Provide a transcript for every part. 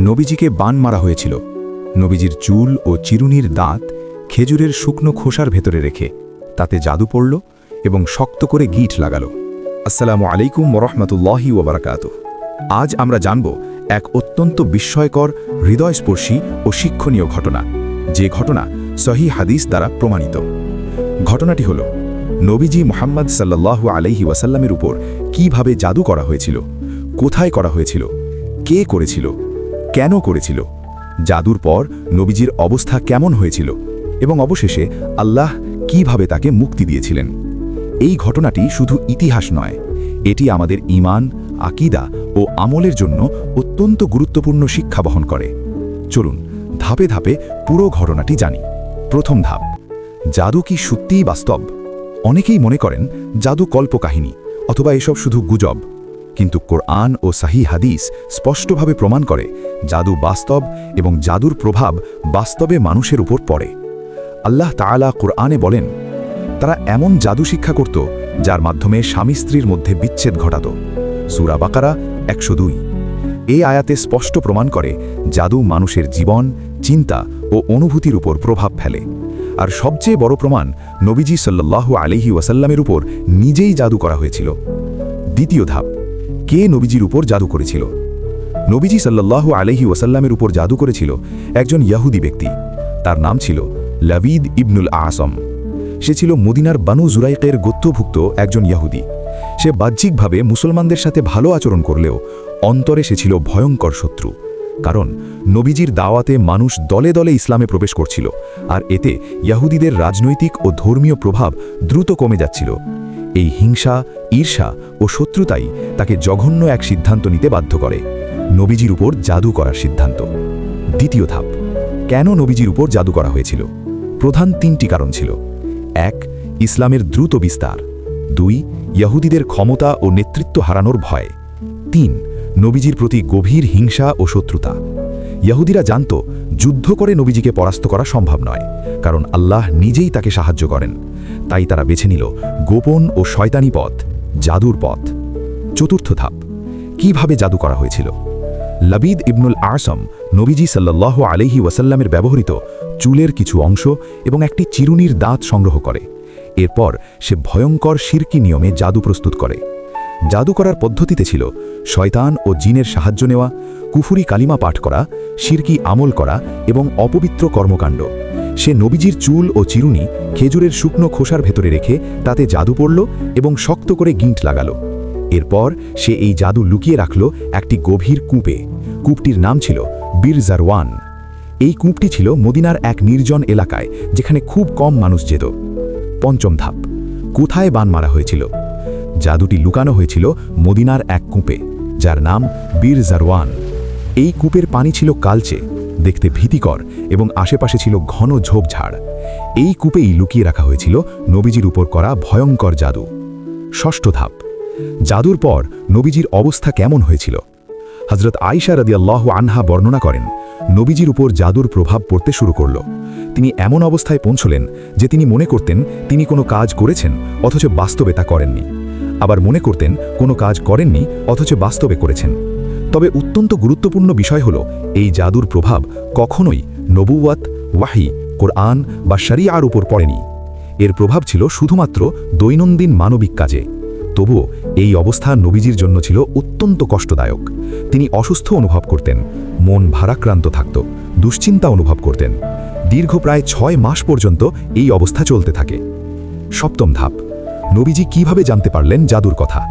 নবীজিকে বান মারা হয়েছিল। নবীজির চুল ও চিরুনির দাঁত খেজুরের শুকনো খোসার ভেতরে রেখে তাতে জাদু পড়ল এবং শক্ত করে গিঁট লাগালো। আসসালামু আলাইকুম ওরহমতুল্লাহি ওবরাকাতুহু। আজ আমরা জানব এক অত্যন্ত বিস্ময়কর, হৃদয়স্পর্শী ও শিক্ষণীয় ঘটনা, যে ঘটনা সহিহ হাদিস দ্বারা প্রমাণিত। ঘটনাটি হল নবীজি মুহাম্মদ সাল্লাল্লাহু আলাইহি ওয়াসাল্লামের উপর কিভাবে জাদু করা হয়েছিল, কোথায় করা হয়েছিল, কে করেছিল, কেন করেছিল, জাদুর পর নবীজির অবস্থা কেমন হয়েছিল এবং অবশেষে আল্লাহ কিভাবে তাকে মুক্তি দিয়েছিলেন। এই ঘটনাটি শুধু ইতিহাস নয়, এটি আমাদের ঈমান, আকীদা ও আমলের জন্য অত্যন্ত গুরুত্বপূর্ণ শিক্ষা বহন করে। চলুন ধাপে ধাপে পুরো ঘটনাটি জানি। প্রথম ধাপ, জাদু কি সত্যিই বাস্তব? অনেকেই মনে করেন জাদু কল্পকাহিনী অথবা এসব শুধু গুজব, কিন্তু কোরআন ও সহিহ হাদিস স্পষ্টভাবে প্রমাণ করে জাদু বাস্তব এবং জাদুর প্রভাব বাস্তবে মানুষের উপর পড়ে। আল্লাহ তাআলা কোরআনে বলেন, তারা এমন জাদু শিক্ষা করত যার মাধ্যমে স্বামী স্ত্রীর মধ্যে বিচ্ছেদ ঘটাত। সূরা বাকারা 102। এই আয়াতে স্পষ্ট প্রমাণ করে জাদু মানুষের জীবন, চিন্তা ও অনুভূতির উপর প্রভাব ফেলে। আর সবচেয়ে বড় প্রমাণ, নবীজি সাল্লাল্লাহু আলাইহি ওয়াসাল্লামের উপর নিজেই জাদু করা হয়েছিল। দ্বিতীয় ধাপ, কে নবীজির উপর জাদু করেছিল? নবীজি সাল্লাল্লাহু আলাইহি ওয়াসাল্লামের উপর জাদু করেছিল একজন ইহুদি ব্যক্তি। তার নাম ছিল লাবিদ ইবনুল আসম। সে ছিল মদিনার বানু জুরাইকের গোত্রভুক্ত একজন ইহুদি। সে বাহ্যিকভাবে মুসলমানদের সাথে ভালো আচরণ করলেও অন্তরে সে ছিল ভয়ঙ্কর শত্রু। কারণ নবীজির দাওয়াতে মানুষ দলে দলে ইসলামে প্রবেশ করছিল, আর এতে ইহুদিদের রাজনৈতিক ও ধর্মীয় প্রভাব দ্রুত কমে যাচ্ছিল। এই হিংসা, ঈর্ষা ও শত্রুতাই তাকে জঘন্য এক সিদ্ধান্ত নিতে বাধ্য করে, নবীজির উপর জাদু করার সিদ্ধান্ত। দ্বিতীয় ধাপ, কেন নবীজির উপর জাদু করা হয়েছিল? প্রধান তিনটি কারণ ছিল। 1. ইসলামের দ্রুত বিস্তার। 2. ইহুদিদের ক্ষমতা ও নেতৃত্ব হারানোর ভয়। 3. নবীজির প্রতি গভীর হিংসা ও শত্রুতা। ইহুদিরা জানত যুদ্ধ করে নবীজিকে পরাস্ত করা সম্ভব নয়, কারণ আল্লাহ নিজেই তাকে সাহায্য করেন। তাই তারা বেছে নিল গোপন ও শয়তানি পথ, জাদুর পথ। চতুর্থ ধাপ, কিভাবে জাদু করা হয়েছিল? লাবিদ ইবনুল আসম নবীজি সাল্লাল্লাহু আলাইহি ওয়াসাল্লামের ব্যবহৃত চুলের কিছু অংশ এবং একটি চিরুনির দাঁত সংগ্রহ করে। এরপর সে ভয়ঙ্কর শিরকি নিয়মে জাদু প্রস্তুত করে। জাদু করার পদ্ধতিতে ছিল শয়তান ও জিনের সাহায্য নেওয়া, কুফরি কালিমা পাঠ করা, শিরকি আমল করা এবং অপবিত্র কর্মকাণ্ড। সে নবীজির চুল ও চিরুনি খেজুরের শুকনো খোসার ভেতরে রেখে তাতে জাদু পড়ল এবং শক্ত করে গিঁট লাগালো। এরপর সে এই জাদু লুকিয়ে রাখল একটি গভীর কূপে। কূপটির নাম ছিল বীর জারওয়ান। এই কূপটি ছিল মদিনার এক নির্জন এলাকায়, যেখানে খুব কম মানুষ যেত। পঞ্চম ধাপ, কোথায় বান মারা হয়েছিল? জাদুটি লুকানো হয়েছিল মদিনার এক কূপে, যার নাম বীর জারওয়ান। এই কূপের পানি ছিল কালচে, দেখতে ভীতিকর এবং আশেপাশে ছিল ঘন ঝোপঝাড়। এই কূপেই লুকিয়ে রাখা হয়েছিল নবীজির উপর করা ভয়ঙ্কর জাদু। ষষ্ঠ ধাপ, জাদুর পর নবীজির অবস্থা কেমন হয়েছিল? হযরত আয়েশা রাদিয়াল্লাহু আনহা বর্ণনা করেন, নবীজির উপর জাদুর প্রভাব পড়তে শুরু করল। তিনি এমন অবস্থায় পৌঁছলেন যে তিনি মনে করতেন তিনি কোনো কাজ করেছেন, অথচ বাস্তবে তা করেননি। আবার মনে করতেন কোনো কাজ করেননি, অথচ বাস্তবে করেছেন। তবে অত্যন্ত গুরুত্বপূর্ণ বিষয় হল, এই জাদুর প্রভাব কখনোই নবুওয়াত, ওয়াহি, কোরআন বা শরিয়ার উপর পড়েনি। এর প্রভাব ছিল শুধুমাত্র দৈনন্দিন মানবিক কাজে। তবুও এই অবস্থা নবীজির জন্য ছিল অত্যন্ত কষ্টদায়ক। তিনি অসুস্থ অনুভব করতেন, মন ভারাক্রান্ত থাকত, দুশ্চিন্তা অনুভব করতেন। দীর্ঘ প্রায় 6 মাস পর্যন্ত এই অবস্থা চলতে থাকে। সপ্তম ধাপ, নবীজি কিভাবে জানতে পারলেন জাদুর কথা?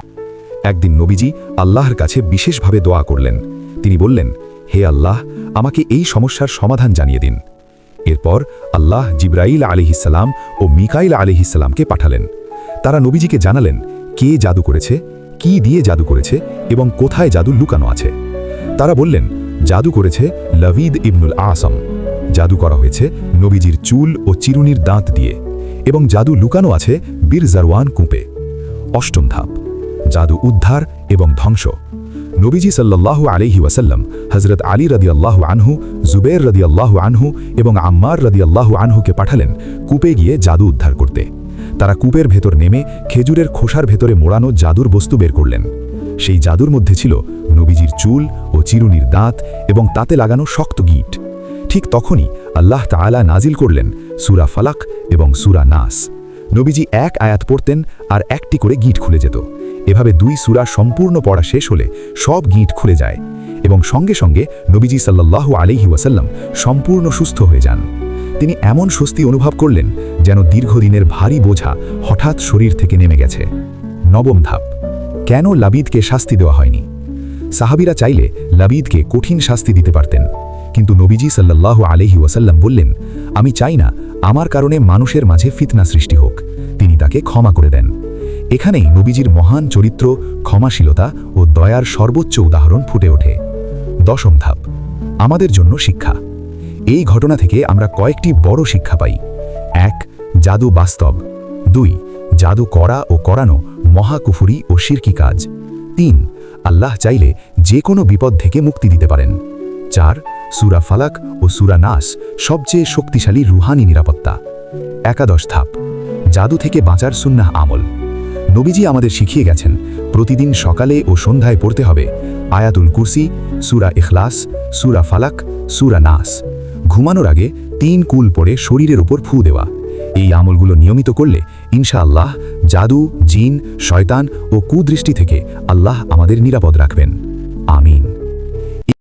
একদিন নবীজি আল্লাহর কাছে বিশেষভাবে দোয়া করলেন। তিনি বললেন, হে আল্লাহ, আমাকে এই সমস্যার সমাধান জানিয়ে দিন। এরপর আল্লাহ জিবরাইল আলাইহিসসালাম ও মিকাইল আলাইহিসসালামকে পাঠালেন। তারা নবীজিকে জানালেন কে জাদু করেছে, কি দিয়ে জাদু করেছে এবং কোথায় জাদু লুকানো আছে। তারা বললেন, জাদু করেছে লাবিদ ইবনুল আসম। জাদু করা হয়েছে নবীজির চুল ও চিরুনির দাঁত দিয়ে, এবং জাদু লুকানো আছে বীর জারওয়ান কূপে। অষ্টম ধাপ, জাদু উদ্ধার এবং ধ্বংস। নবীজি সাল্লাল্লাহু আলাইহি ওয়াসাল্লাম হযরত আলী রাদিয়াল্লাহু আনহু, জুবের রাদিয়াল্লাহু আনহু এবং আম্মার রাদিয়াল্লাহু আনহুকে পাঠালেন কূপে গিয়ে জাদু উদ্ধার করতে। তারা কূপের ভেতর নেমে খেজুরের খোসার ভেতরে মোড়ানো জাদুর বস্তু বের করলেন। সেই জাদুর মধ্যে ছিল নবীজির চুল ও চিরুনির দাঁত এবং তাতে লাগানো শক্ত গিঁট। ঠিক তখনই আল্লাহ তাআলা নাজিল করলেন সূরা ফালাক এবং সূরা নাস। নবীজি এক আয়াত পড়তেন আর একটি করে গিঁট খুলে যেত। এভাবে 2 সূরা সম্পূর্ণ পড়া শেষ হলে সব গিঁট খুলে যায় এবং সঙ্গে সঙ্গে নবীজি সাল্লাল্লাহু আলাইহি ওয়াসাল্লাম সম্পূর্ণ সুস্থ হয়ে যান। তিনি এমন স্বস্তি অনুভব করলেন যেন দীর্ঘদিনের ভারী বোঝা হঠাৎ শরীর থেকে নেমে গেছে। নবম ধাপ, কেন লাবিদকে শাস্তি দেওয়া হয়নি? সাহাবীরা চাইলে লাবিদকে কঠিন শাস্তি দিতে পারতেন, কিন্তু নবীজি সাল্লাল্লাহু আলাইহি ওয়াসাল্লাম বললেন, আমি চাই না আমার কারণে মানুষের মাঝে ফিতনা সৃষ্টি হোক। তিনি তাকে ক্ষমা করে দেন। এখানেই নবীজির মহান চরিত্র, ক্ষমাশীলতা ও দয়ার সর্বোচ্চ উদাহরণ ফুটে ওঠে। দশম ধাপ, আমাদের জন্য শিক্ষা। এই ঘটনা থেকে আমরা কয়েকটি বড় শিক্ষা পাই। 1. জাদু বাস্তব। 2. জাদু করা ও করানো মহাকুফরি ও শিরকি কাজ। 3. আল্লাহ চাইলে যে কোনো বিপদ থেকে মুক্তি দিতে পারেন। 4. সূরা ফালাক ও সূরা নাস সবচেয়ে শক্তিশালী রুহানি নিরাপত্তা। একাদশ ধাপ, জাদু থেকে বাঁচার সুন্নাহ আমল। নবীজি আমাদের শিখিয়ে গেছেন প্রতিদিন সকালে ও সন্ধ্যায় পড়তে হবে আয়াতুল কুরসি, সূরা ইখলাস, সূরা ফালাক, সূরা নাস। ঘুমানোর আগে 3 কুল পড়ে শরীরের উপর ফু দেওয়া। এই আমলগুলো নিয়মিত করলে ইনশাআল্লাহ জাদু, জিন, শয়তান ও কুদৃষ্টি থেকে আল্লাহ আমাদের নিরাপদ রাখবেন। আমিন।